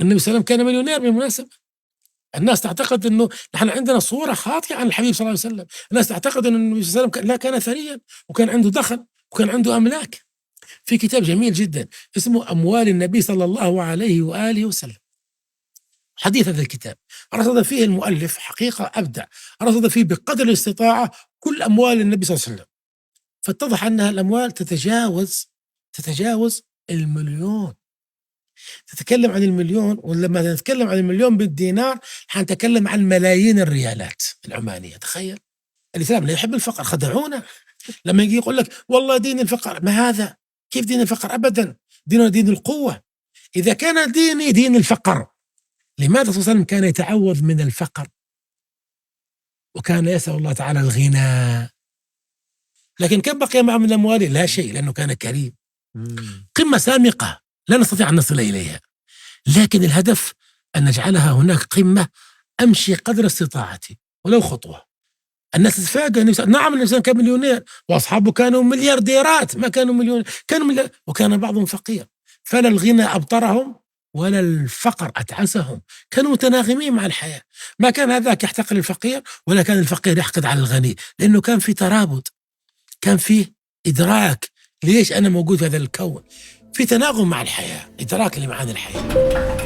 النبي صلى الله عليه وسلم كان مليونير بالمناسبة. الناس تعتقد أنه نحن عندنا صورة خاطئة عن الحبيب صلى الله عليه وسلم. الناس تعتقد أن النبي صلى الله عليه وسلم لا، كان ثريا وكان عنده دخل وكان عنده أملاك. في كتاب جميل جدا اسمه أموال النبي صلى الله عليه وآله وسلم، حديث هذا الكتاب رصد فيه المؤلف حقيقة أبدع، رصد فيه بقدر الاستطاعة كل أموال النبي صلى الله عليه وسلم، فاتضح أنها الأموال تتجاوز المليون. تتكلم عن المليون، ولما نتكلم عن المليون بالدينار حنتكلم عن ملايين الريالات العمانية. تخيل، الإسلام لا يحب الفقر، خدعونا لما يجي يقول لك والله دين الفقر. ما هذا؟ كيف دين الفقر؟ أبدا، ديننا دين القوة. إذا كان ديني دين الفقر، لماذا صلى الله عليه وسلم كان يتعوذ من الفقر وكان يسأل الله تعالى الغنى؟ لكن كم بقي معه من أمواله؟ لا شيء، لأنه كان كريم. قمة سامقة لا نستطيع أن نصل إليها، لكن الهدف أن نجعلها هناك قمة أمشي قدر استطاعتي ولو خطوة. الناس تتفاجأ. نعم الإنسان كان مليونير وأصحابه كانوا مليارديرات، ما كانوا مليون، كانوا وكان بعضهم فقير، فلا الغنى أبطرهم ولا الفقر أتعسهم، كانوا متناغمين مع الحياة. ما كان هذاك يحتقر الفقير ولا كان الفقير يحقد على الغني، لأنه كان في ترابط، كان في إدراك ليش أنا موجود في هذا الكون، في تناغم مع الحياة، إدراك لمعاني الحياة.